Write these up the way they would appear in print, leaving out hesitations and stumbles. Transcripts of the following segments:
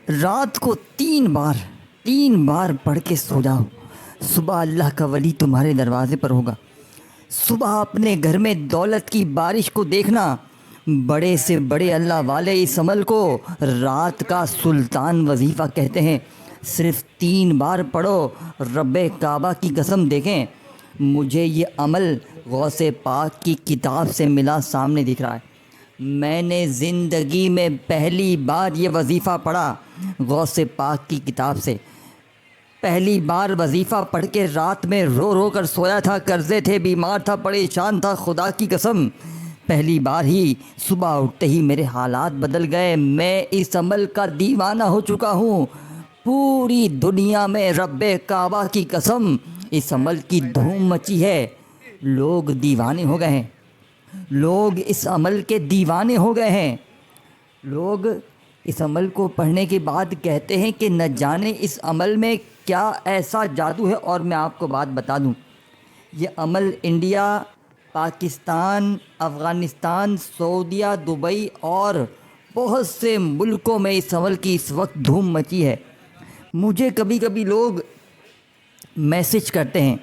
رات کو 3 بار پڑھ کے سو جاؤ، صبح اللہ کا ولی تمہارے دروازے پر ہوگا۔ صبح اپنے گھر میں دولت کی بارش کو دیکھنا۔ بڑے سے بڑے اللہ والے اس عمل کو رات کا سلطان وظیفہ کہتے ہیں۔ صرف 3 بار پڑھو، رب کعبہ کی قسم دیکھیں مجھے یہ عمل غوث پاک کی کتاب سے ملا، سامنے دکھ رہا ہے۔ میں نے زندگی میں پہلی بار یہ وظیفہ پڑھا غوث پاک کی کتاب سے۔ پہلی بار وظیفہ پڑھ کے رات میں رو رو کر سویا تھا، قرضے تھے، بیمار تھا، پریشان تھا، خدا کی قسم پہلی بار ہی صبح اٹھتے ہی میرے حالات بدل گئے۔ میں اس عمل کا دیوانہ ہو چکا ہوں۔ پوری دنیا میں رب کعبہ کی قسم اس عمل کی دھوم مچی ہے۔ لوگ دیوانے ہو گئے ہیں، لوگ اس عمل کے دیوانے ہو گئے ہیں۔ لوگ اس عمل کو پڑھنے کے بعد کہتے ہیں کہ نہ جانے اس عمل میں کیا ایسا جادو ہے۔ اور میں آپ کو بات بتا دوں، یہ عمل انڈیا، پاکستان، افغانستان، سعودیہ، دبئی اور بہت سے ملکوں میں اس عمل کی اس وقت دھوم مچی ہے۔ مجھے کبھی کبھی لوگ میسج کرتے ہیں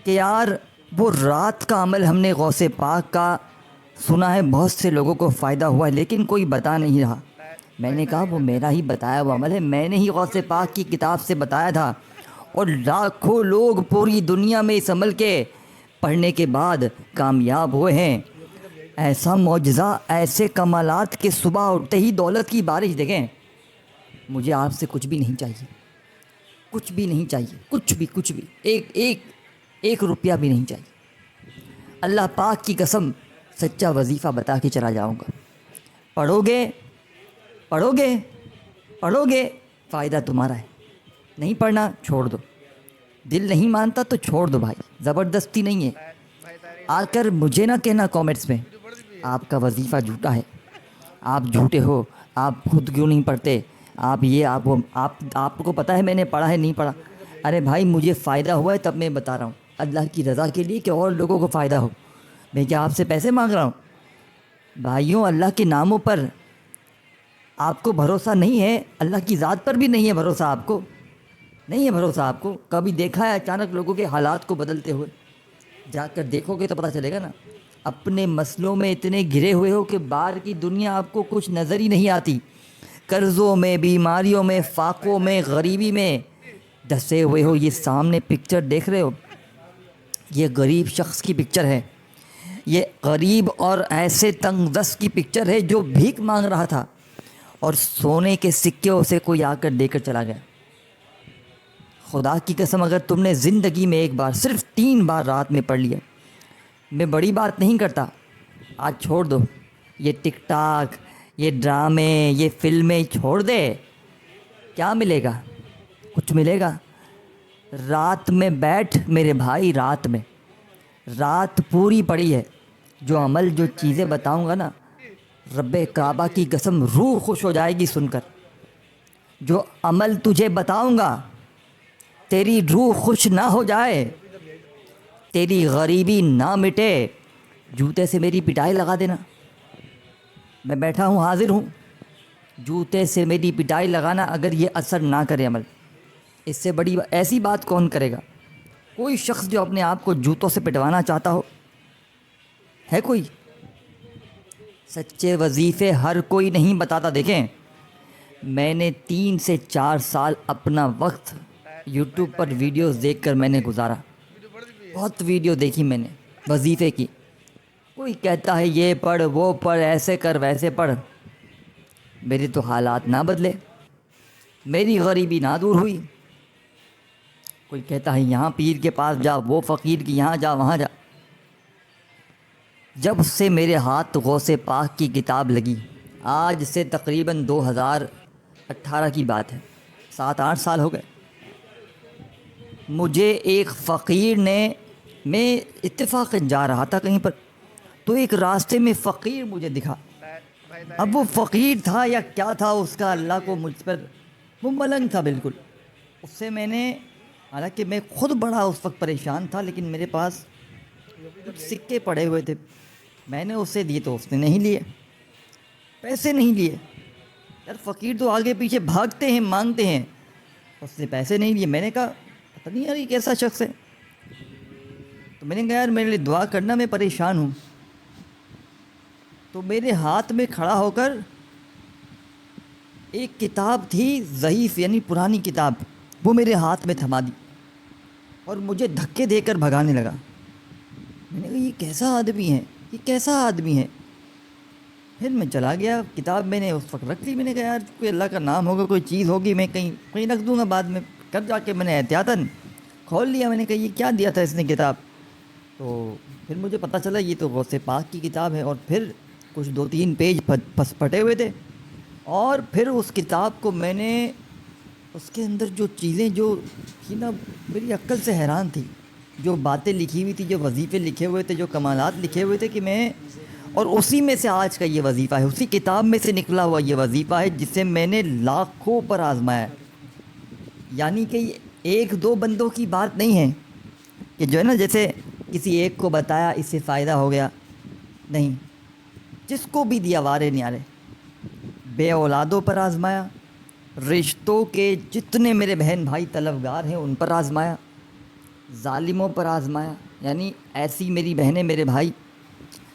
کہ یار وہ رات کا عمل ہم نے غوث پاک کا سنا ہے، بہت سے لوگوں کو فائدہ ہوا ہے، لیکن کوئی بتا نہیں رہا۔ میں نے کہا وہ میرا ہی بتایا ہوا عمل ہے، میں نے ہی غوث پاک کی کتاب سے بتایا تھا، اور لاکھوں لوگ پوری دنیا میں اس عمل کے پڑھنے کے بعد کامیاب ہوئے ہیں۔ ایسا معجزہ، ایسے کمالات کہ صبح اٹھتے ہی دولت کی بارش دیکھیں۔ مجھے آپ سے کچھ بھی نہیں چاہیے، کچھ بھی نہیں چاہیے، کچھ بھی ایک روپیہ بھی نہیں چاہیے۔ اللہ پاک کی قسم سچا وظیفہ بتا کے چلا جاؤں گا۔ پڑھو گے پڑھو گے فائدہ تمہارا ہے، نہیں پڑھنا چھوڑ دو، دل نہیں مانتا تو چھوڑ دو بھائی، زبردستی نہیں ہے۔ آ کر مجھے نہ کہنا کامنٹس میں آپ کا وظیفہ جھوٹا ہے، آپ جھوٹے ہو، آپ خود کیوں نہیں پڑھتے، آپ یہ آپ وہ، آپ کو پتہ ہے میں نے پڑھا ہے نہیں پڑھا۔ ارے بھائی مجھے فائدہ ہوا ہے تب میں بتا رہا ہوں، اللہ کی رضا کے لیے کہ اور لوگوں کو فائدہ ہو۔ میں کیا آپ سے پیسے مانگ رہا ہوں؟ بھائیوں اللہ کے ناموں پر آپ کو بھروسہ نہیں ہے، اللہ کی ذات پر بھی نہیں ہے بھروسہ، آپ کو نہیں ہے بھروسہ۔ آپ کو کبھی دیکھا ہے اچانک لوگوں کے حالات کو بدلتے ہوئے؟ جا کر دیکھو گے تو پتہ چلے گا نا۔ اپنے مسئلوں میں اتنے گھرے ہوئے ہو کہ باہر کی دنیا آپ کو کچھ نظر ہی نہیں آتی، قرضوں میں، بیماریوں میں، فاقوں میں، غریبی میں دھسے ہوئے ہو۔ یہ سامنے پکچر دیکھ رہے ہو، یہ غریب شخص کی پکچر ہے، یہ غریب اور ایسے تنگ دست کی پکچر ہے جو بھیک مانگ رہا تھا، اور سونے کے سکوں سے کوئی آ کر دے کر چلا گیا۔ خدا کی قسم اگر تم نے زندگی میں ایک بار، صرف 3 بار رات میں پڑھ لیا، میں بڑی بات نہیں کرتا، آج چھوڑ دو یہ ٹک ٹاک، یہ ڈرامے، یہ فلمیں چھوڑ دے، کیا ملے گا؟ کچھ ملے گا؟ رات میں بیٹھ میرے بھائی، رات پوری پڑی ہے، جو عمل، جو چیزیں بتاؤں گا نا، رب کعبہ کی قسم روح خوش ہو جائے گی سن کر۔ جو عمل تجھے بتاؤں گا تیری روح خوش نہ ہو جائے، تیری غریبی نہ مٹے، جوتے سے میری پٹائی لگا دینا۔ میں بیٹھا ہوں، حاضر ہوں، جوتے سے میری پٹائی لگانا اگر یہ اثر نہ کرے عمل۔ اس سے بڑی ایسی بات کون کرے گا؟ کوئی شخص جو اپنے آپ کو جوتوں سے پٹوانا چاہتا ہو ہے کوئی؟ سچے وظیفے ہر کوئی نہیں بتاتا۔ دیکھیں میں نے 3 سے 4 سال اپنا وقت یوٹیوب پر ویڈیوز دیکھ کر میں نے گزارا، بہت ویڈیو دیکھی میں نے وظیفے کی۔ کوئی کہتا ہے یہ پڑھ، وہ پڑھ، ایسے کر، ویسے پڑھ، میرے تو حالات نہ بدلے، میری غریبی نہ دور ہوئی۔ کوئی کہتا ہے یہاں پیر کے پاس جا، وہ فقیر کی یہاں جا، وہاں جا۔ جب سے میرے ہاتھ غوث پاک کی کتاب لگی، آج سے تقریباً 2018 کی بات ہے، 7-8 سال ہو گئے، مجھے ایک فقیر نے، میں اتفاقاً جا رہا تھا کہیں پر، تو ایک راستے میں فقیر مجھے دکھا۔ اب وہ فقیر تھا یا کیا تھا اس کا اللہ کو مجھ پر، وہ ملنگ تھا بالکل۔ اس سے میں نے، حالانکہ میں خود بڑا اس وقت پریشان تھا، لیکن میرے پاس کچھ سکے پڑے ہوئے تھے، میں نے اسے دیے تو اس نے نہیں لیے، پیسے نہیں لیے، یار فقیر تو آگے پیچھے بھاگتے ہیں، مانگتے ہیں، اس نے پیسے نہیں دیے۔ میں نے کہا پتہ نہیں یار یہ کیسا شخص ہے، تو میں نے کہا یار میرے لیے دعا کرنا، میں پریشان ہوں۔ تو میرے ہاتھ میں کھڑا ہو کر ایک کتاب تھی ضعیف، یعنی پرانی کتاب، وہ میرے ہاتھ میں تھما دی اور مجھے دھکے دے کر بھگانے لگا۔ میں نے کہا یہ کیسا آدمی ہے، یہ کیسا آدمی ہے۔ پھر میں چلا گیا، کتاب میں نے اس وقت رکھ لی۔ میں نے کہا یار کوئی اللہ کا نام ہوگا، کوئی چیز ہوگی، میں کہیں رکھ دوں گا بعد میں۔ کب جا کے میں نے احتیاطاً کھول لیا۔ میں نے کہا یہ کیا دیا تھا اس نے کتاب؟ تو پھر مجھے پتہ چلا یہ تو غوث پاک کی کتاب ہے، اور پھر کچھ 2-3 پیج پھٹے ہوئے تھے، اور پھر اس کتاب کو میں نے، اس کے اندر جو چیزیں جو تھی نا، میری عقل سے حیران تھی، جو باتیں لکھی ہوئی تھی، جو وظیفے لکھے ہوئے تھے، جو کمالات لکھے ہوئے تھے، کہ میں، اور اسی میں سے آج کا یہ وظیفہ ہے، اسی کتاب میں سے نکلا ہوا یہ وظیفہ ہے جسے میں نے لاکھوں پر آزمایا ہے۔ یعنی کہ یہ ایک دو بندوں کی بات نہیں ہے کہ جو ہے نا جیسے کسی ایک کو بتایا اس سے فائدہ ہو گیا، نہیں، جس کو بھی دیا وارے نیارے۔ بے اولادوں پر آزمایا، رشتوں کے جتنے میرے بہن بھائی طلبگار ہیں ان پر آزمایا، ظالموں پر آزمایا، یعنی ایسی میری بہنیں میرے بھائی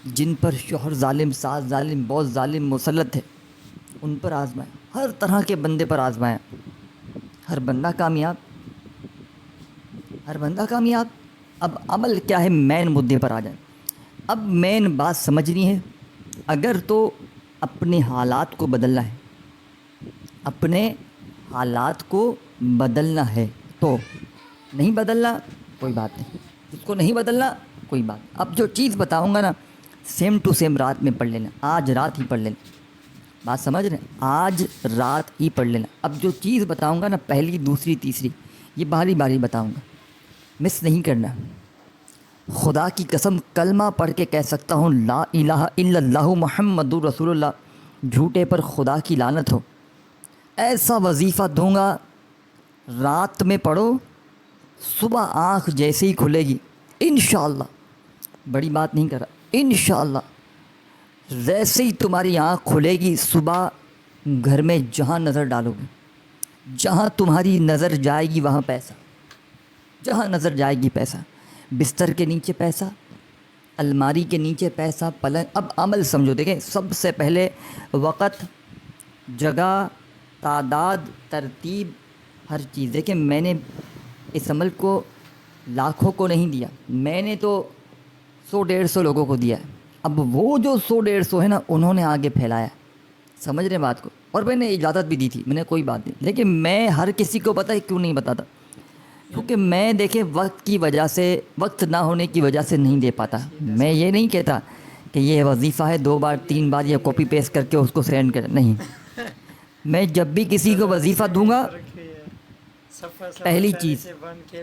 جن پر شوہر ظالم، ساس ظالم، بہت ظالم مسلط ہے، ان پر آزمایا، ہر طرح کے بندے پر آزمایا۔ ہر بندہ کامیاب، ہر بندہ کامیاب۔ اب عمل کیا ہے، مین مدعے پر آ جائیں۔ اب مین بات سمجھنی ہے، اگر تو اپنے حالات کو بدلنا ہے، اپنے حالات کو بدلنا ہے تو نہیں بدلنا کوئی بات نہیں، جس کو نہیں بدلنا کوئی بات نہیں۔ اب جو چیز بتاؤں گا نا، سیم ٹو سیم رات میں پڑھ لینا، آج رات ہی پڑھ لینا، بات سمجھ رہے ہیں، آج رات ہی پڑھ لینا۔ اب جو چیز بتاؤں گا نا، پہلی، دوسری، تیسری، یہ باری باری بتاؤں گا، مس نہیں کرنا۔ خدا کی قسم کلمہ پڑھ کے کہہ سکتا ہوں لا الہ الا اللہ محمد رسول اللہ، جھوٹے پر خدا کی لعنت ہو۔ ایسا وظیفہ دوں گا، رات میں پڑھو، صبح آنکھ جیسے ہی کھلے گی انشاءاللہ، بڑی بات نہیں کر رہا، انشاءاللہ جیسے ہی تمہاری آنکھ کھلے گی صبح، گھر میں جہاں نظر ڈالو گے، جہاں تمہاری نظر جائے گی وہاں پیسہ، جہاں نظر جائے گی پیسہ، بستر کے نیچے پیسہ، الماری کے نیچے پیسہ، پلنگ۔ اب عمل سمجھو، دیکھیں سب سے پہلے وقت، جگہ، تعداد، ترتیب، ہر چیز۔ دیکھیں میں نے اس عمل کو لاکھوں کو نہیں دیا، میں نے تو 100-150 لوگوں کو دیا ہے۔ اب وہ جو 100-150 ہے نا، انہوں نے آگے پھیلایا، سمجھ رہے ہیں بات کو، اور میں نے اجازت بھی دی تھی، میں نے کوئی بات نہیں، لیکن میں ہر کسی کو پتہ ہے کیوں نہیں بتاتا، کیونکہ میں دیکھیں وقت کی وجہ سے، وقت نہ ہونے کی وجہ سے نہیں دے پاتا۔ میں یہ نہیں کہتا کہ یہ وظیفہ ہے 2 بار 3 بار یا کاپی پیسٹ کر کے اس کو سینڈ کر، نہیں، میں جب بھی کسی کو وظیفہ دوں گا، پہلی چیز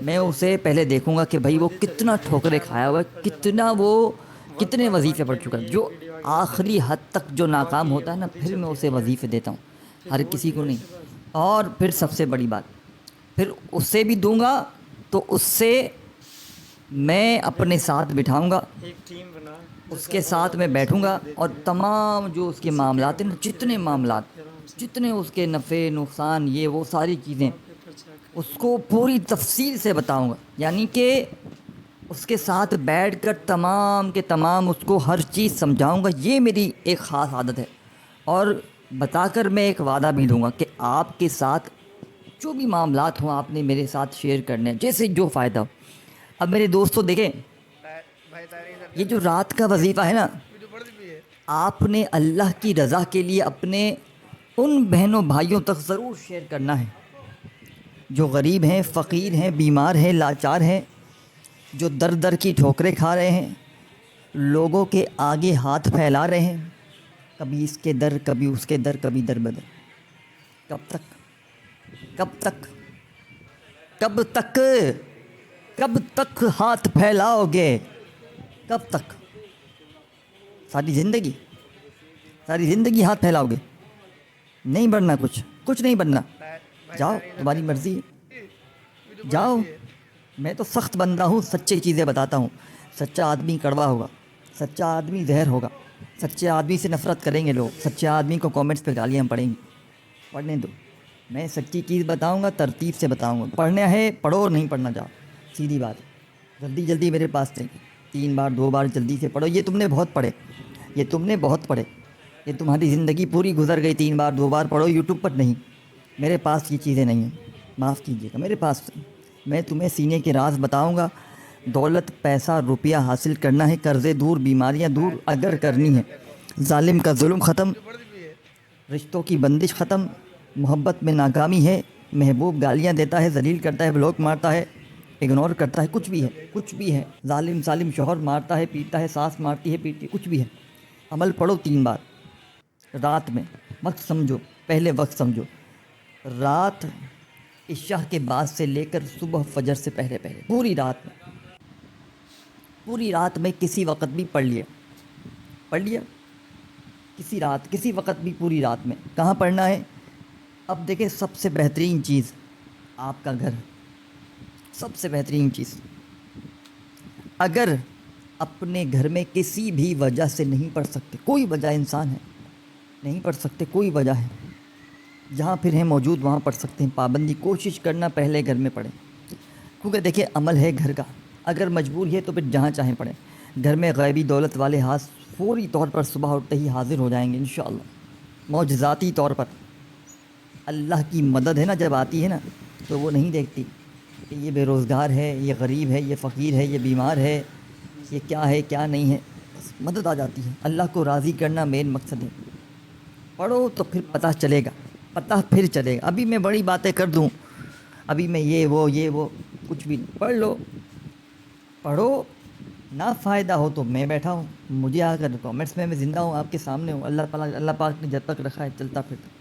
میں اسے پہلے دیکھوں گا کہ بھائی وہ کتنا ٹھوکرے کھایا ہوا ہے، کتنا وہ کتنے وظیفے پڑھ چکا ہے۔ جو آخری حد تک جو ناکام ہوتا ہے نا، پھر میں اسے وظیفے دیتا ہوں، ہر کسی کو نہیں۔ اور پھر سب سے بڑی بات، پھر اس سے بھی دوں گا تو اس سے میں اپنے ساتھ بٹھاؤں گا، اس کے ساتھ میں بیٹھوں گا، اور تمام جو اس کے معاملات ہیں، جتنے معاملات، جتنے اس کے نفع نقصان، یہ وہ ساری چیزیں اس کو پوری تفصیل سے بتاؤں گا۔ یعنی کہ اس کے ساتھ بیٹھ کر تمام کے تمام اس کو ہر چیز سمجھاؤں گا۔ یہ میری ایک خاص عادت ہے، اور بتا کر میں ایک وعدہ بھی دوں گا کہ آپ کے ساتھ جو بھی معاملات ہوں آپ نے میرے ساتھ شیئر کرنے ہیں، جیسے جو فائدہ ہو۔ اب میرے دوستوں دیکھیں، یہ جو رات کا وظیفہ ہے نا، آپ نے اللہ کی رضا کے لیے اپنے ان بہنوں بھائیوں تک ضرور شیئر کرنا ہے جو غریب ہیں، فقیر ہیں، بیمار ہیں، لاچار ہیں، جو در در کی ٹھوکریں کھا رہے ہیں، لوگوں کے آگے ہاتھ پھیلا رہے ہیں، کبھی اس کے در، کبھی اس کے در، کبھی در بدر۔ کب تک، کب تک، کب تک، کب تک ہاتھ پھیلاؤ گے، کب تک؟ ساری زندگی، ساری زندگی ہاتھ پھیلاؤ گے؟ نہیں بڑھنا، کچھ نہیں بننا، جاؤ تمہاری مرضی ہے، جاؤ۔ میں تو سخت بندہ ہوں، سچی چیزیں بتاتا ہوں۔ سچا آدمی کڑوا ہوگا، سچا آدمی زہر ہوگا، سچے آدمی سے نفرت کریں گے لوگ، سچے آدمی کو کامنٹس پہ گالیاں پڑیں گی، پڑھنے دو، میں سچی چیز بتاؤں گا، ترتیب سے بتاؤں گا. پڑھنا ہے پڑھو، نہیں پڑھنا جاؤ، سیدھی بات ہے. جلدی جلدی میرے پاس نہیں. 3 بار 2 بار جلدی سے پڑھو. یہ تم نے بہت پڑھے، یہ تم نے بہت پڑھے، یہ تمہاری زندگی پوری گزر گئی. 3 بار 2 بار پڑھو یوٹیوب پر نہیں. میرے پاس یہ چیزیں نہیں ہیں، معاف کیجیے گا، میرے پاس. میں تمہیں سینے کے راز بتاؤں گا. دولت پیسہ روپیہ حاصل کرنا ہے، قرضے دور، بیماریاں دور اگر کرنی ہے. ظالم کا ظلم ختم، رشتوں کی بندش ختم، محبت میں ناکامی ہے. محبوب گالیاں دیتا ہے، ذلیل کرتا ہے، بلاک مارتا ہے، اگنور کرتا ہے، کچھ بھی ہے، کچھ بھی ہے. ظالم شوہر مارتا ہے پیٹتا ہے، ساس مارتی ہے پیٹتی ہے، کچھ بھی ہے. عمل پڑھو 3 بار رات میں. وقت سمجھو، پہلے وقت سمجھو. رات عشاء کے بعد سے لے کر صبح فجر سے پہلے پہلے پوری رات میں، پوری رات میں کسی وقت بھی پڑھ لیا، پڑھ لیا کسی رات کسی وقت بھی پوری رات میں. کہاں پڑھنا ہے؟ اب دیکھیں، سب سے بہترین چیز آپ کا گھر. سب سے بہترین چیز، اگر اپنے گھر میں کسی بھی وجہ سے نہیں پڑھ سکتے، کوئی وجہ انسان ہے نہیں پڑھ سکتے، کوئی وجہ ہے، جہاں پھر ہیں موجود وہاں پڑھ سکتے ہیں. پابندی کوشش کرنا پہلے گھر میں پڑھیں، کیونکہ دیکھیں عمل ہے گھر کا. اگر مجبور ہے تو پھر جہاں چاہیں پڑھیں. گھر میں غیبی دولت والے ہاتھ فوری طور پر صبح اٹھتے ہی حاضر ہو جائیں گے انشاءاللہ، معجزاتی طور پر. اللہ کی مدد ہے نا، جب آتی ہے نا تو وہ نہیں دیکھتی کہ یہ بے روزگار ہے، یہ غریب ہے، یہ فقیر ہے، یہ بیمار ہے، یہ کیا ہے کیا نہیں ہے. بس مدد آ جاتی ہے. اللہ کو راضی کرنا مین مقصد ہے. پڑھو تو پھر پتہ چلے گا، پتہ پھر چلے گا. ابھی میں بڑی باتیں کر دوں، ابھی میں یہ وہ کچھ بھی نہیں. پڑھ لو، پڑھو. نہ فائدہ ہو تو میں بیٹھا ہوں، مجھے آ کر کامنٹس میں زندہ ہوں، آپ کے سامنے ہوں. اللہ پاک نے جب تک رکھا ہے چلتا پھرتا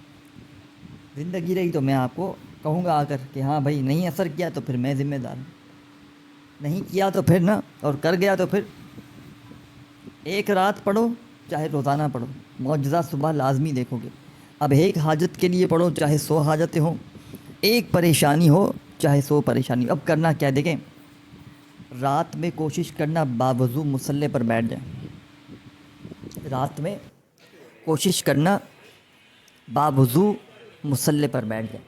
زندگی رہی تو میں آپ کو کہوں گا آ کر کہ ہاں بھائی نہیں اثر کیا تو پھر میں ذمہ دار ہوں. نہیں کیا تو پھر نہ، اور کر گیا تو پھر. ایک رات پڑھو چاہے روزانہ پڑھو، معجزہ صبح لازمی دیکھو گے. اب ایک حاجت کے لیے پڑھو چاہے 100 حاجتیں ہوں، ایک پریشانی ہو چاہے 100 پریشانی ہو. اب کرنا کیا دیکھیں، رات میں کوشش کرنا باوضو مصلی پر بیٹھ جائیں. رات میں کوشش کرنا باوضو مصلی پر بیٹھ جائیں،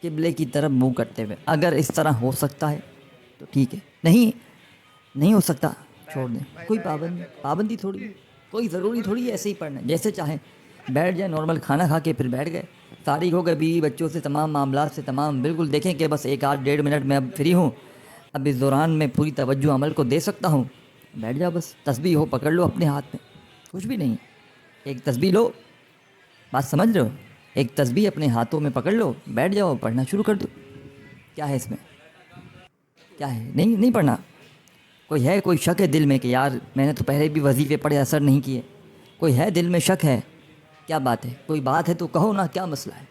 قبلے کی طرف منہ کرتے ہوئے. اگر اس طرح ہو سکتا ہے تو ٹھیک ہے، نہیں ہو سکتا چھوڑ دیں. کوئی پابندی تھوڑی ہے، کوئی ضروری تھوڑی ہے ایسے ہی پڑھنا ہے. جیسے چاہیں بیٹھ جائیں، نارمل کھانا کھا کے پھر بیٹھ گئے، فارغ ہو گئے بیوی بچوں سے، تمام معاملات سے، تمام بالکل دیکھیں کہ بس 1 آدھ 1.5 منٹ میں اب فری ہوں، اب اس دوران میں پوری توجہ عمل کو دے سکتا ہوں. بیٹھ جاؤ، بس تسبیح ہو پکڑ لو اپنے ہاتھ میں، کچھ بھی نہیں. ایک تسبیح لو، بات سمجھ رہے ہو، ایک تسبیح اپنے ہاتھوں میں پکڑ لو، بیٹھ جاؤ، پڑھنا شروع کر دو. کیا ہے اس میں، کیا ہے؟ نہیں پڑھنا. کوئی شک ہے دل میں کہ یار میں نے تو پہلے بھی وظیفے پڑھے اثر نہیں کیے؟ کوئی ہے دل میں شک ہے؟ کیا بات ہے؟ کوئی بات ہے تو کہو نا، کیا مسئلہ ہے؟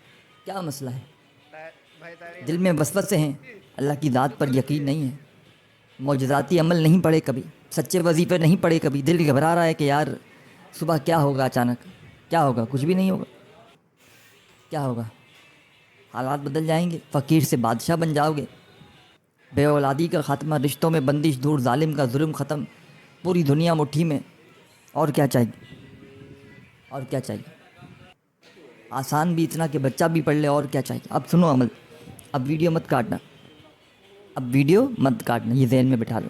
کیا مسئلہ ہے؟ دل میں وسوسے ہیں، اللہ کی ذات پر یقین نہیں ہے، معجزاتی عمل نہیں پڑھے کبھی، سچے وظیفے نہیں پڑھے کبھی، دل گھبرا رہا ہے کہ یار صبح کیا ہوگا، اچانک کیا ہوگا؟ کچھ بھی نہیں ہوگا. کیا ہوگا؟ حالات بدل جائیں گے، فقیر سے بادشاہ بن جاؤ گے، بے اولادی کا خاتمہ، رشتوں میں بندش دور، ظالم کا ظلم ختم، پوری دنیا مٹھی میں. اور کیا چاہیے؟ اور کیا چاہیے؟ آسان بھی اتنا کہ بچہ بھی پڑھ لے، اور کیا چاہیے؟ اب سنو عمل. اب ویڈیو مت کاٹنا، یہ ذہن میں بٹھا لو.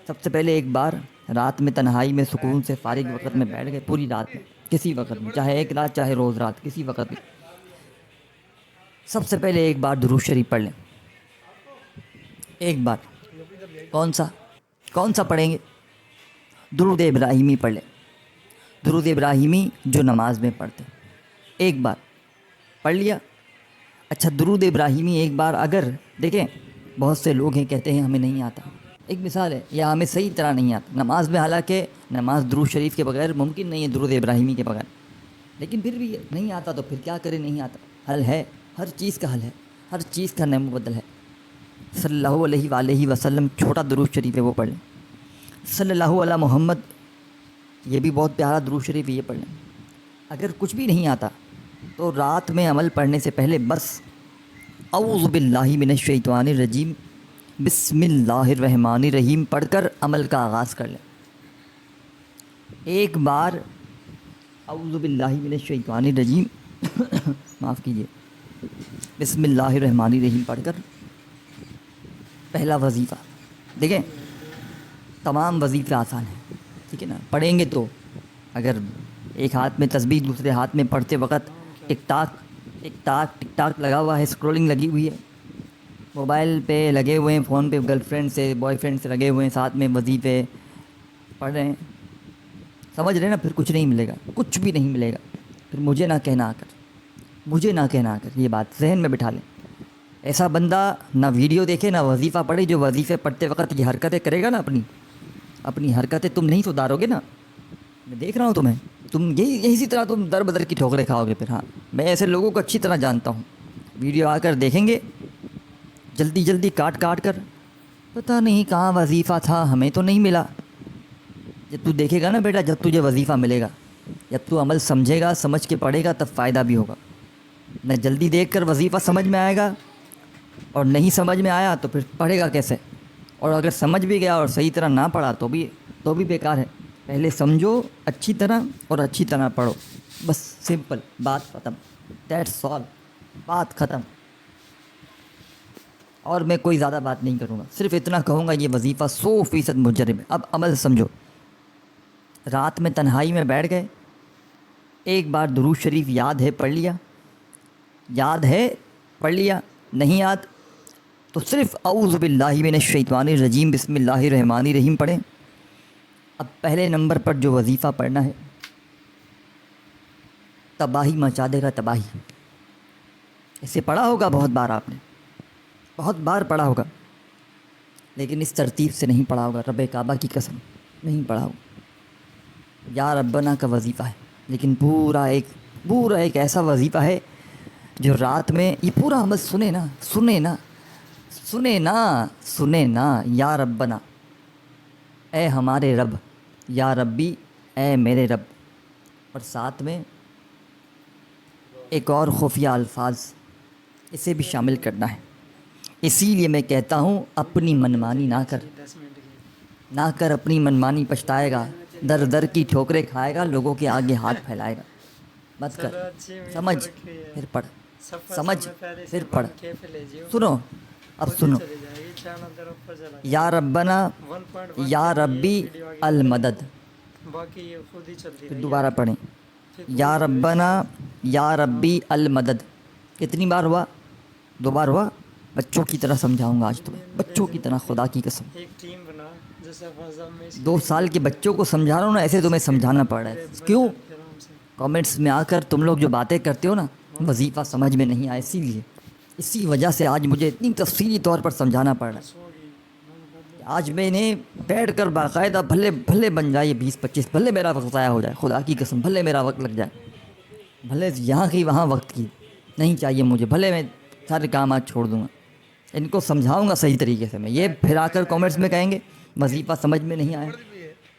سب سے پہلے ایک بار رات میں تنہائی میں سکون سے فارغ وقت میں بیٹھ گئے، پوری رات میں کسی وقت میں، چاہے ایک رات چاہے روز رات، کسی وقت میں. سب سے پہلے ایک بار درود شریف پڑھ لیں. ایک بار کون سا پڑھیں گے؟ درود ابراہیمی پڑھ لیں. درود ابراہیمی جو نماز میں پڑھتے ہیں، ایک بار پڑھ لیا. اچھا، درود ابراہیمی ایک بار، اگر دیکھیں بہت سے لوگ ہیں کہتے ہیں ہمیں نہیں آتا، ایک مثال ہے، یا ہمیں صحیح طرح نہیں آتا نماز میں، حالانکہ نماز درود شریف کے بغیر ممکن نہیں ہے، درود ابراہیمی کے بغیر. لیکن پھر بھی نہیں آتا تو پھر کیا کریں؟ نہیں آتا، حل ہے، ہر چیز کا حل ہے، ہر چیز کا نعم و بدل ہے. صلی اللہ علیہ وآلہ وسلم چھوٹا درود شریف ہے، وہ پڑھ لیں. صلی اللہ علی محمد، یہ بھی بہت پیارا درود شریف ہے، یہ پڑھ لیں. اگر کچھ بھی نہیں آتا تو رات میں عمل پڑھنے سے پہلے بس اعوذ باللہ من الشیطان الرجیم بسم اللہ الرحمن الرحیم پڑھ کر عمل کا آغاز کر لیں. ایک بار اعوذ باللہ من الشیطان الرجیم معاف کیجیے، بسم اللہ الرحمن الرحیم پڑھ کر پہلا وظیفہ دیکھیں، تمام وظیفے آسان ہیں، ٹھیک ہے نا، پڑھیں گے تو اگر ایک ہاتھ میں تسبیح دوسرے ہاتھ میں پڑھتے وقت ٹک ٹاک لگا ہوا ہے، اسکرولنگ لگی ہوئی ہے، موبائل پہ لگے ہوئے ہیں، فون پہ گرل فرینڈ سے بوائے فرینڈ سے لگے ہوئے ہیں، ساتھ میں وظیفے پڑھ رہے ہیں، سمجھ رہے ہیں نا، پھر کچھ نہیں ملے گا، کچھ بھی نہیں ملے گا، پھر مجھے نہ کہنا آ کر یہ بات ذہن میں بٹھا لیں۔ ایسا بندہ نہ ویڈیو دیکھے نہ وظیفہ پڑھے، جو وظیفے پڑھتے وقت یہ حرکتیں کرے گا نا، اپنی حرکتیں تم نہیں سدھارو گے نا، میں دیکھ رہا ہوں تمہیں، تم اسی طرح تم در بدر کی ٹھوکریں کھاؤ گے پھر۔ ہاں، میں ایسے لوگوں کو اچھی طرح جانتا ہوں، ویڈیو آ کر دیکھیں گے جلدی کاٹ کر، پتہ نہیں کہاں وظیفہ تھا، ہمیں تو نہیں ملا۔ جب تو دیکھے گا نا بیٹا، جب تجھے وظیفہ ملے گا، جب تو عمل سمجھے گا، سمجھ کے پڑھے گا، تب فائدہ بھی ہوگا۔ نہ جلدی دیکھ کر وظیفہ سمجھ میں آئے گا، اور نہیں سمجھ میں آیا تو پھر پڑھے گا کیسے؟ اور اگر سمجھ بھی گیا اور صحیح طرح نہ پڑھا تو بھی بیکار ہے۔ پہلے سمجھو اچھی طرح اور اچھی طرح پڑھو، بس سمپل، بات ختم، دیٹس آل، بات ختم۔ اور میں کوئی زیادہ بات نہیں کروں گا، صرف اتنا کہوں گا، یہ وظیفہ 100% مجرب ہے۔ اب عمل سمجھو، رات میں تنہائی میں بیٹھ گئے، ایک بار درود شریف یاد ہے پڑھ لیا، نہیں یاد تو صرف اعوذ باللہ من الشیطان الرجیم بسم اللہ الرحمن الرحیم پڑھیں۔ اب پہلے نمبر پر جو وظیفہ پڑھنا ہے، تباہی مچا دے گا، تباہی۔ اسے پڑھا ہوگا بہت بار، آپ نے بہت بار پڑھا ہوگا، لیکن اس ترتیب سے نہیں پڑھا ہوگا، رب کعبہ کی قسم نہیں پڑھا ہوگا۔ یا ربنا کا وظیفہ ہے، لیکن پورا ایک ایسا وظیفہ ہے جو رات میں یہ پورا عمل سنے نا، یا ربنا، اے ہمارے رب، یا ربی، اے میرے رب، اور ساتھ میں ایک اور خفیہ الفاظ اسے بھی شامل کرنا ہے۔ اسی لیے میں کہتا ہوں، اپنی منمانی نہ کر اپنی منمانی، پچھتائے گا، در کی ٹھوکریں کھائے گا، لوگوں کے آگے ہاتھ پھیلائے گا، مت کر، سمجھ پھر پڑھ، سمجھ پھر پڑھ، سنو، اب سنو، یا ربنا، یا ربی المدد، پھر دوبارہ پڑھیں، یا ربنا، یا ربی المدد، کتنی بار ہوا؟ 2 بار ہوا؟ بچوں کی طرح سمجھاؤں گا آج تمہیں، بچوں کی طرح، خدا کی قسم، 2 سال کے بچوں کو سمجھا رہا ہوں نا، ایسے تمہیں سمجھانا پڑ رہا ہے۔ کیوں؟ کامنٹس میں آ کر تم لوگ جو باتیں کرتے ہو نا، وظیفہ سمجھ میں نہیں آیا، اسی وجہ سے آج مجھے اتنی تفصیلی طور پر سمجھانا پڑ رہا ہے۔ آج میں نے بیٹھ کر باقاعدہ، بھلے بن جائے 20-25، بھلے میرا وقت ضائع ہو جائے، خدا کی قسم، بھلے میرا وقت لگ جائے، بھلے یہاں کی وہاں وقت کی نہیں چاہیے مجھے، بھلے میں سارے کام آج چھوڑ دوں گا، ان کو سمجھاؤں گا صحیح طریقے سے۔ میں یہ پھر آ کر کامنٹس میں کہیں گے وظیفہ سمجھ میں نہیں آیا،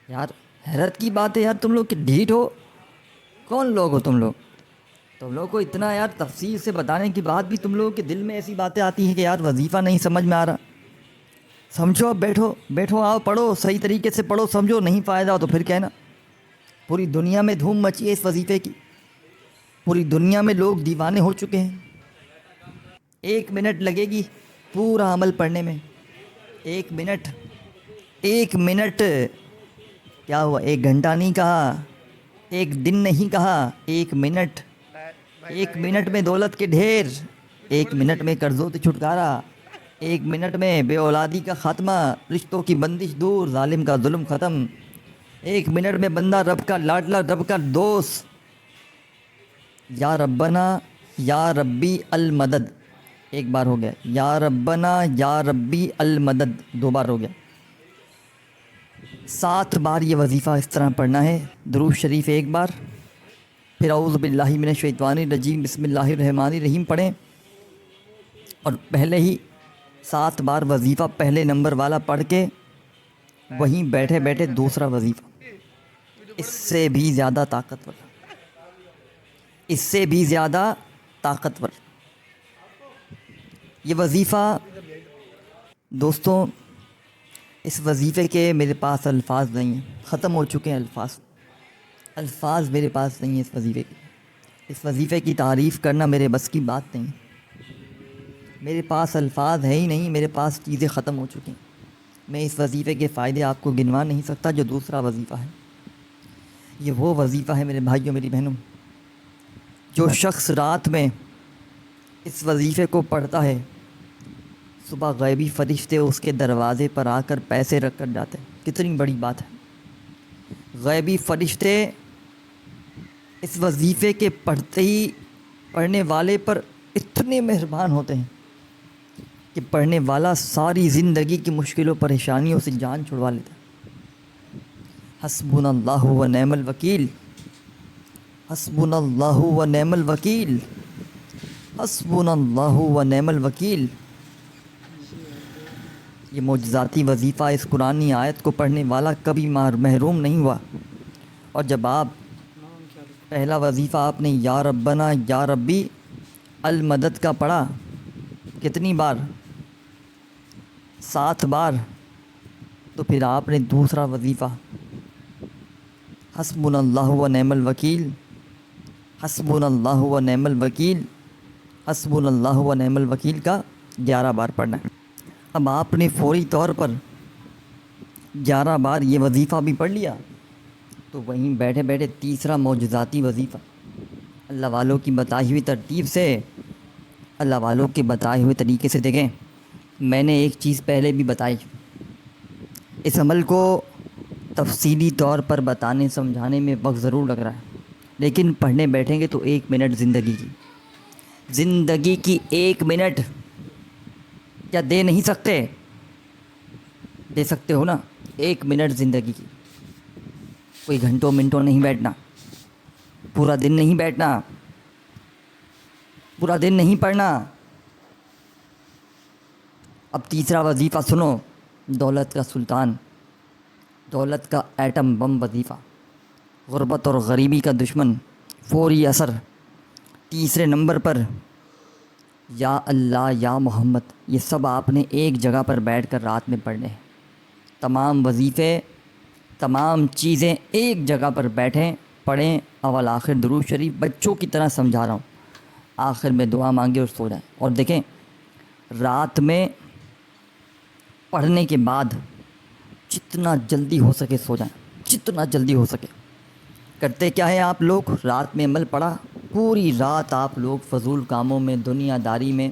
یار حیرت کی بات ہے یار، تم لوگ کہ ڈھیٹ ہو، کون لوگ ہو تم لوگ کو اتنا یار تفصیل سے بتانے کے بعد بھی تم لوگوں کے دل میں ایسی باتیں آتی ہیں کہ یار وظیفہ نہیں سمجھ میں آ رہا۔ سمجھو، بیٹھو، آؤ پڑھو، صحیح طریقے سے پڑھو، سمجھو، نہیں فائدہ ہو تو پھر کہنا۔ پوری دنیا میں دھوم مچی ہے اس وظیفے کی، پوری دنیا میں لوگ دیوانے ہو چکے ہیں۔ 1 منٹ لگے گی پورا عمل پڑھنے میں، 1 منٹ، کیا ہوا؟ 1 گھنٹہ نہیں کہا، 1 دن نہیں کہا، 1 منٹ، 1 منٹ میں دولت کے ڈھیر، 1 منٹ میں قرضوں سے چھٹکارا، 1 منٹ میں بے اولادی کا خاتمہ، رشتوں کی بندش دور، ظالم کا ظلم ختم، 1 منٹ میں بندہ رب کا لاڈلا، رب کا دوست۔ یا ربنا، یا ربی المدد، 1 بار ہو گیا، یا ربنا، یا ربی المدد 2 بار ہو گیا، 7 بار یہ وظیفہ اس طرح پڑھنا ہے۔ درود شریف 1 بار، پھر اعوذ باللہ من الشیطان الرجیم بسم اللہ الرحمن الرحیم پڑھیں، اور پہلے ہی 7 بار وظیفہ پہلے نمبر والا پڑھ کے وہیں بیٹھے بیٹھے دوسرا وظیفہ، اس سے بھی زیادہ طاقتور، یہ وظیفہ دوستوں، اس وظیفے کے میرے پاس الفاظ نہیں ہیں، ختم ہو چکے ہیں الفاظ میرے پاس نہیں ہیں اس وظیفے کے، اس وظیفے کی تعریف کرنا میرے بس کی بات نہیں، میرے پاس الفاظ ہے ہی نہیں، میرے پاس چیزیں ختم ہو چکی ہیں۔ میں اس وظیفے کے فائدے آپ کو گنوا نہیں سکتا جو دوسرا وظیفہ ہے۔ یہ وہ وظیفہ ہے میرے بھائیوں میری بہنوں، جو شخص رات میں اس وظیفے کو پڑھتا ہے، صبح غیبی فرشتے اس کے دروازے پر آ کر پیسے رکھ کر جاتے ہیں۔ کتنی بڑی بات ہے! غیبی فرشتے اس وظیفے کے پڑھنے والے پر اتنے مہربان ہوتے ہیں کہ پڑھنے والا ساری زندگی کی مشکلوں پریشانیوں سے جان چھڑوا لیتا ہے۔ حسبنا اللہ و نعم الوکیل، حسبنا اللہ و نعم الوکیل، حسبنا اللہ و نعم الوکیل۔ یہ معجزاتی وظیفہ اس قرآنی آیت کو پڑھنے والا کبھی محروم نہیں ہوا۔ اور جب آپ پہلا وظیفہ آپ نے یا ربنا یا ربی المدد کا پڑھا، کتنی بار؟ 7 بار۔ تو پھر آپ نے دوسرا وظیفہ حسبنا اللہ و نعم الوکیل، حسبنا اللہ و نعم الوکیل، حسبنا اللہ و نعم الوکیل کا 11 بار پڑھنا ہے۔ اب آپ نے فوری طور پر 11 بار یہ وظیفہ بھی پڑھ لیا، تو وہیں بیٹھے بیٹھے تیسرا معجزاتی وظیفہ اللہ والوں کی بتائی ہوئی ترتیب سے، اللہ والوں کے بتائے ہوئے طریقے سے دیکھیں۔ میں نے ایک چیز پہلے بھی بتائی، اس عمل کو تفصیلی طور پر بتانے سمجھانے میں وقت ضرور لگ رہا ہے، لیکن پڑھنے بیٹھیں گے تو 1 منٹ زندگی کی 1 منٹ کیا دے نہیں سکتے؟ دے سکتے ہو نا 1 منٹ زندگی کی۔ کوئی گھنٹوں منٹوں نہیں بیٹھنا، پورا دن نہیں بیٹھنا، پورا دن نہیں پڑھنا۔ اب تیسرا وظیفہ سنو، دولت کا سلطان، دولت کا ایٹم بم وظیفہ، غربت اور غریبی کا دشمن، فوری اثر۔ تیسرے نمبر پر یا اللہ یا محمد، یہ سب آپ نے ایک جگہ پر بیٹھ کر رات میں پڑھنے ہیں۔ تمام وظیفے، تمام چیزیں ایک جگہ پر بیٹھیں پڑھیں، اول آخر درود شریف، بچوں کی طرح سمجھا رہا ہوں، آخر میں دعا مانگے اور سو جائیں۔ اور دیکھیں، رات میں پڑھنے کے بعد جتنا جلدی ہو سکے سو جائیں، جتنا جلدی ہو سکے۔ کرتے کیا ہے آپ لوگ؟ رات میں عمل پڑھا، پوری رات آپ لوگ فضول کاموں میں، دنیا داری میں،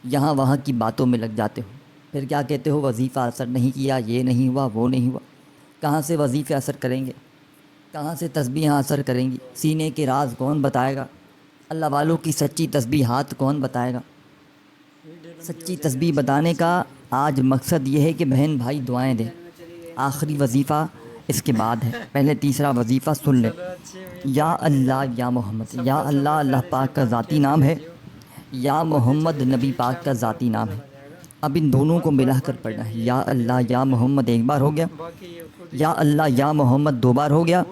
یہاں وہاں کی باتوں میں لگ جاتے ہو۔ پھر کیا کہتے ہو؟ وظیفہ اثر نہیں کیا، یہ نہیں ہوا، وہ نہیں ہوا۔ کہاں سے وظیفے اثر کریں گے؟ کہاں سے تسبیحاں اثر کریں گی؟ سینے کے راز کون بتائے گا؟ اللہ والوں کی سچی تسبیحات کون بتائے گا؟ سچی تسبیح بتانے کا آج مقصد یہ ہے کہ بہن بھائی دعائیں دیں۔ آخری وظیفہ اس کے بعد ہے، پہلے تیسرا وظیفہ سن لیں۔ یا اللہ یا محمد، یا اللہ اللہ پاک کا ذاتی نام ہے، یا محمد نبی پاک کا ذاتی نام ہے۔ اب ان دونوں کو ملا کر پڑھنا ہے۔ یا اللہ یا محمد 1 بار ہو گیا، یا اللہ یا محمد 2 بار ہو گیا،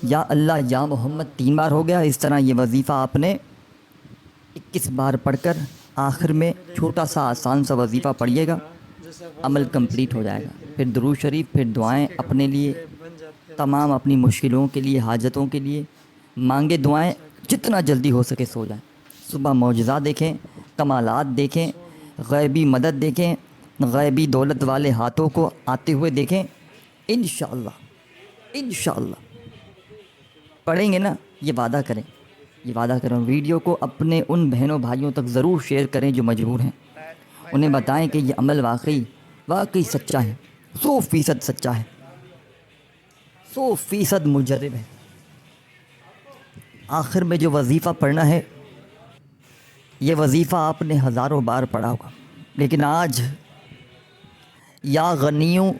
یا اللہ یا محمد 3 بار ہو گیا۔ اس طرح یہ وظیفہ آپ نے 21 بار پڑھ کر آخر میں چھوٹا سا آسان سا وظیفہ پڑھیے گا، عمل کمپلیٹ ہو جائے گا۔ پھر درود شریف، پھر دعائیں اپنے لیے، تمام اپنی مشکلوں کے لیے، حاجتوں کے لیے مانگے دعائیں، جتنا جلدی ہو سکے سو جائیں۔ صبح معجزہ دیکھیں، کمالات دیکھیں، غیبی مدد دیکھیں، غیبی دولت والے ہاتھوں کو آتے ہوئے دیکھیں۔ انشاءاللہ انشاءاللہ پڑھیں گے نا، یہ وعدہ کریں، یہ وعدہ کریں۔ ویڈیو کو اپنے ان بہنوں بھائیوں تک ضرور شیئر کریں جو مجبور ہیں، انہیں بتائیں کہ یہ عمل واقعی سچا ہے، 100% سچا ہے، 100% مجرب ہے۔ آخر میں جو وظیفہ پڑھنا ہے، یہ وظیفہ آپ نے ہزاروں بار پڑھا ہوگا، لیکن آج یا غنیوں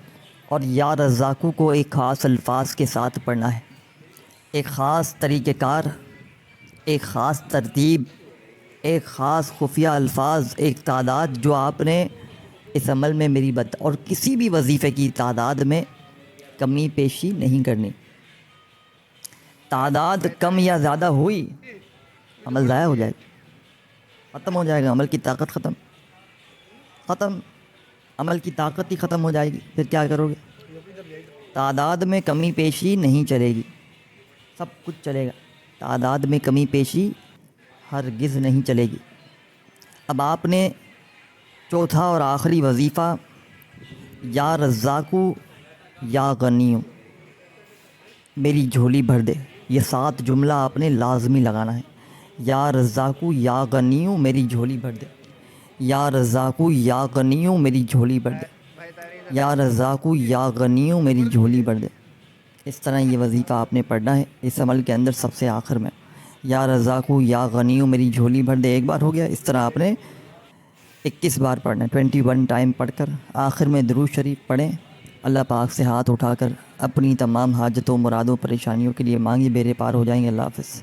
اور یا رزاقوں کو ایک خاص الفاظ کے ساتھ پڑھنا ہے، ایک خاص طریقہ کار، ایک خاص ترتیب، ایک خاص خفیہ الفاظ، ایک تعداد جو آپ نے اس عمل میں میری اور کسی بھی وظیفے کی تعداد میں کمی پیشی نہیں کرنی۔ تعداد کم یا زیادہ ہوئی، عمل ضائع ہو جائے گا، ختم ہو جائے گا، عمل کی طاقت ختم، عمل کی طاقت ہی ختم ہو جائے گی۔ پھر کیا کرو گے؟ تعداد میں کمی پیشی نہیں چلے گی، سب کچھ چلے گا۔ تعداد میں کمی پیشی ہرگز نہیں چلے گی۔ اب آپ نے چوتھا اور آخری وظیفہ یا رزاقو یا غنیو میری جھولی بھر دے، یہ 7 جملہ آپ نے لازمی لگانا ہے۔ یا رزاقو یا غنیو میری جھولی بھر دے، یا رزاقو یا غنیو میری جھولی بھر دے، یا رزاقو یا غنیو میری جھولی بھر دے۔ اس طرح یہ وظیفہ آپ نے پڑھنا ہے اس عمل کے اندر سب سے آخر میں، یا رزاقو یا غنیو میری جھولی بھر دے ایک بار ہو گیا، اس طرح آپ نے 21 بار پڑھنا ہے، 21 ٹائم پڑھ کر آخر میں درود شریف پڑھیں۔ اللہ پاک سے ہاتھ اٹھا کر اپنی تمام حاجتوں، مرادوں، پریشانیوں کے لیے مانگی، بیرے پار ہو جائیں گے۔ اللہ حافظ۔